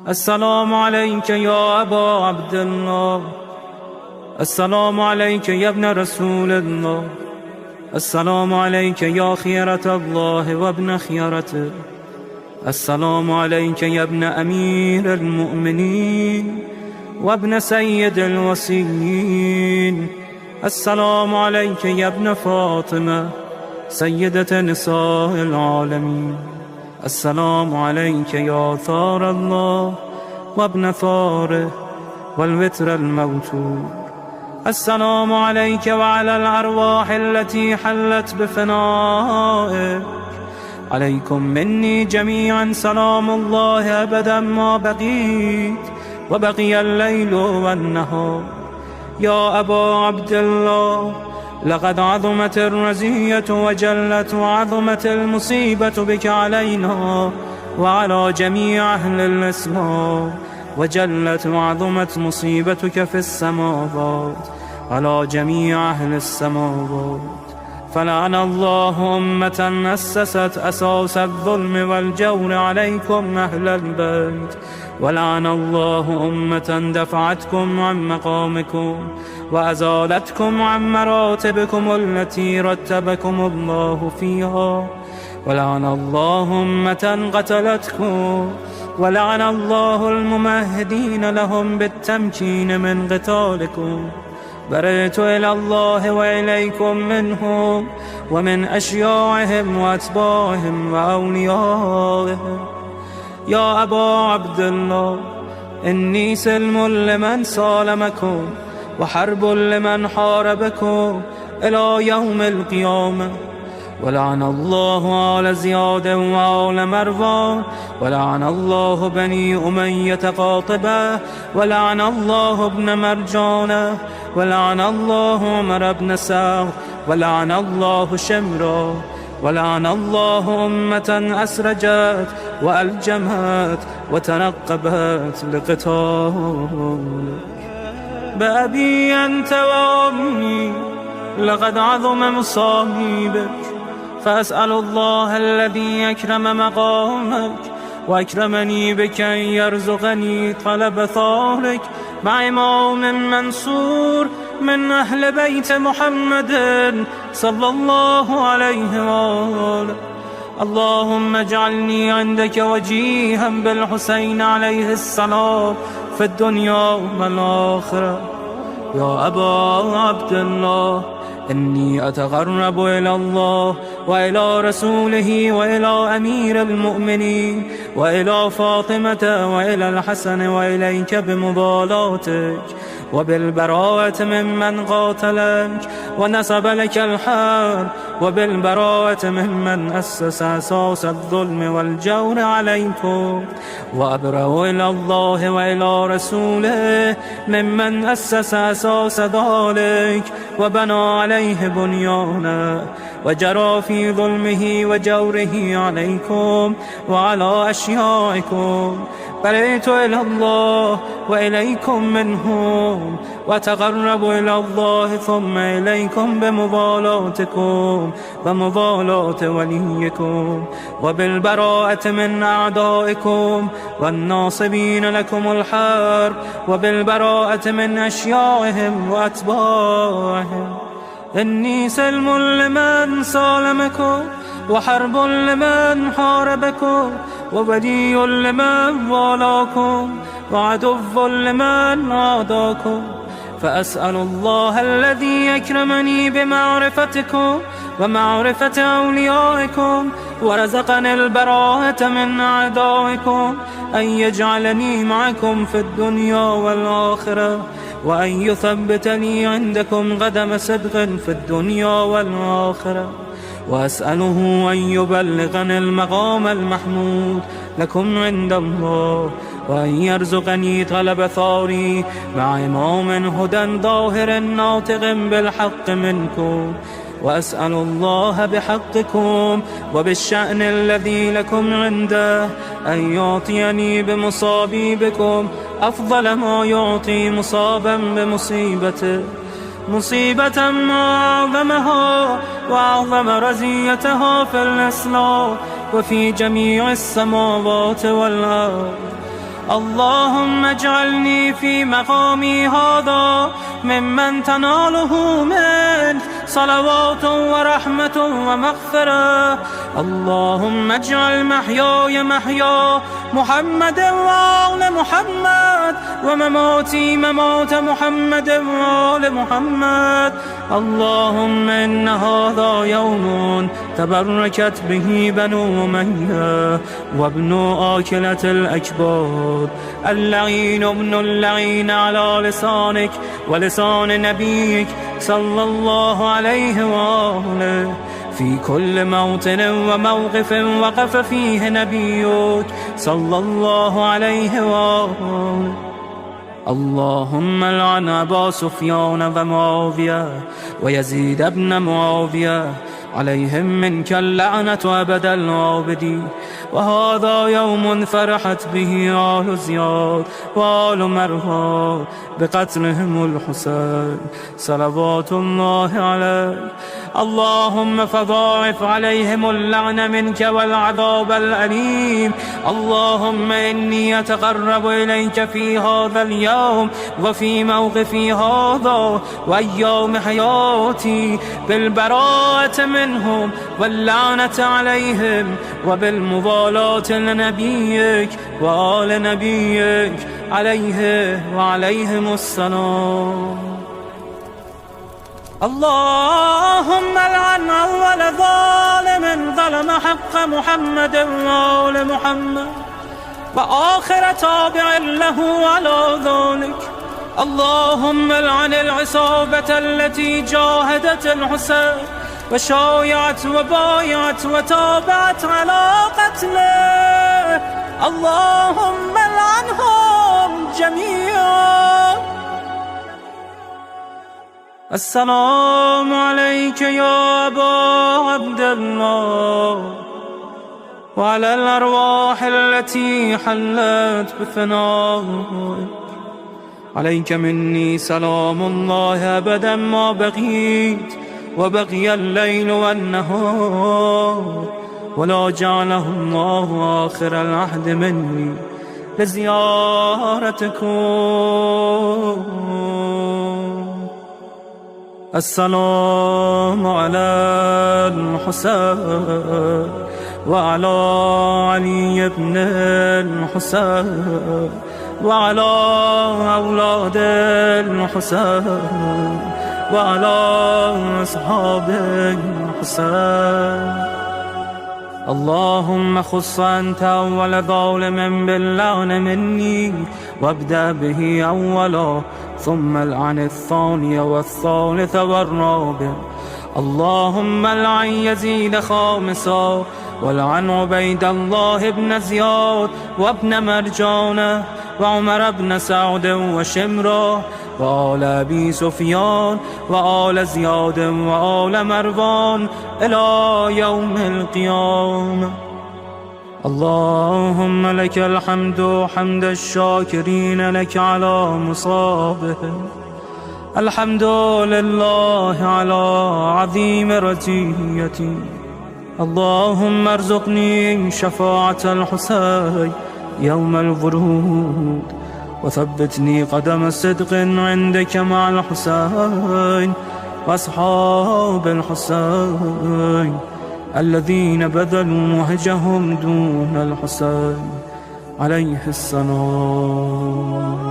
السلام عليك يا أبا عبد الله. السلام عليك يا ابن رسول الله. السلام عليك يا خيرة الله وابن خيرته. السلام عليك يا ابن أمير المؤمنين وابن سيد الوصيين. السلام عليك يا ابن فاطمة سيدة نساء العالمين. السلام عليك يا ثار الله وابن ثاره والوتر الموتور. السلام عليك وعلى الأرواح التي حلت بفنائك. عليكم مني جميعا سلام الله أبدا ما بقيت وبقي الليل والنهار. يا أبا عبد الله، لقد عظمت الرزية وجلت وعظمت المصيبة بك علينا وعلى جميع أهل الإسلام، وجلت وعظمت مصيبتك في السماوات على جميع أهل السماوات. فلعن الله أمة أسست أساس الظلم والجور عليكم أهل البيت، ولعن الله أمة دفعتكم عن مقامكم وأزالتكم عن مراتبكم التي رتبكم الله فيها، ولعن الله أمة قتلتكم، ولعن الله الممهدين لهم بالتمكين من قتالكم. برئت إلى الله وإليكم منهم ومن أشياعهم وأتباعهم وأوليائهم. يا أبا عبد الله، إني سلم لمن سالمكم وحرب لمن حاربكم إلى يوم القيامة. ولعن الله آل زياد وآل مروان، ولعن الله بني أمية قاطبة، ولعن الله ابن مرجانة، ولعن الله عمر بن سعد، ولعن الله شمرا، ولعن الله أمة أسرجت وألجمت وتنقبت لقتالك. بأبي أنت وأمي لقد عظم مصائبك، فأسأل الله الذي أكرم مقامك وأكرمني بك أن يرزقني طلب ثارك مع إمام منصور من أهل بيت محمد صلى الله عليه وآله. اللهم اجعلني عندك وجيها بالحسين عليه السلام في الدنيا والآخرة. يا أبا عبد الله، إني أتقرب إلى الله وإلى رسوله وإلى أمير المؤمنين وإلى فاطمة وإلى الحسن وإليك بمبالاتك وبالبراءة ممن قاتلك ونسب لك الحرب، وبالبراءة ممن أسس أساس الظلم والجور عليكم، وأبرأ إلى الله وإلى رسوله ممن أسس أساس ذلك وبنى عليه بنيانا وجرى في ظلمه وجوره عليكم وعلى أشيائكم. برئت إلى الله وإليكم منهم، وتقرب إلى الله ثم إليكم بمبالاتكم ومبالاة وليكم، وبالبراءة من أعدائكم والناصبين لكم الحرب، وبالبراءة من أشيائهم وأتباعهم. إني سلم لمن سالمكم وحرب لمن حاربكم وولي لمن والاكم وعدو لمن عاداكم. فأسأل الله الذي أكرمني بمعرفتكم ومعرفة أوليائكم ورزقني البراءة من أعدائكم أن يجعلني معكم في الدنيا والآخرة، وأن يثبتني عندكم قدم صدق في الدنيا والآخرة. وأسأله أن يبلغني المقام المحمود لكم عند الله، وأن يرزقني طلب ثاري مع إمام هدى ظاهر ناطق بالحق منكم. وأسأل الله بحقكم وبالشأن الذي لكم عنده أن يعطيني بمصابيبكم أفضل ما يعطي مصابا بمصيبته، مصيبة ما أعظمها وأعظم رزيتها في الإسلام وفي جميع السماوات والأرض. اللهم اجعلني في مقامي هذا ممن تناله منك صلوات ورحمة ومغفرة. اللهم اجعل محياي محيا محمد وآل محمد ومماتي ممات محمد وآل محمد. اللهم إن هذا يوم تبركت به بنو أمية وابن آكلة الأكباد، اللعين ابن اللعين على لسانك ولسان نبيك صلى الله عليه وآله في كل موطن وموقف وقف فيه نبيك صلى الله عليه وآله. اللهم لعن أبا سفيان ومعاوية ويزيد بن معاوية عليهم منك اللعنة أبد الآبدين. وهذا يوم فرحت به آل زياد وآل مروان بقتلهم الحسين صلوات الله عليه. اللهم فضاعف عليهم اللعن منك والعذاب الأليم. اللهم إني أتقرب إليك في هذا اليوم وفي موقفي هذا وأيام حياتي بالبراءة منهم واللعنة عليهم وبالموالاة لنبيك وآل نبيك عليه وعليهم السلام. اللهم لعن أول ظالم ظلم حق محمد وآل محمد وآخر تابع له على ذلك. اللهم لعن العصابة التي جاهدت الحسين وشايعت وبايعت وتابعت على قتله. اللهم لعنهم جميعا. السلام عليك يا أبا عبد الله وعلى الأرواح التي حلت بفنائك. عليك مني سلام الله أبدا ما بقيت وبقي الليل والنهار، ولا جعله الله آخر العهد مني لزيارتكم. السلام على الحسين وعلى علي بن الحسين وعلى أولاد الحسين وعلى أصحاب الحسين. اللهم خص أنت أول ظالم باللعن مني وابدأ به أولا ثم العن الثاني والثالث والرابع. اللهم العن يزيد خامسا والعن عبيد الله بن زياد وابن مرجانة وعمر بن سعد وشمرة وآل أبي سفيان وآل زياد وآل مروان إلى يوم القيامة. اللهم لك الحمد حمد الشاكرين لك على مصابهم. الحمد لله على عظيم رزيتي. اللهم ارزقني شفاعة الحسين يوم الورود وثبتني قدم صدق عندك مع الحسين وأصحاب الحسين الذين بذلوا وهجهم دون الحسين عليه السلام.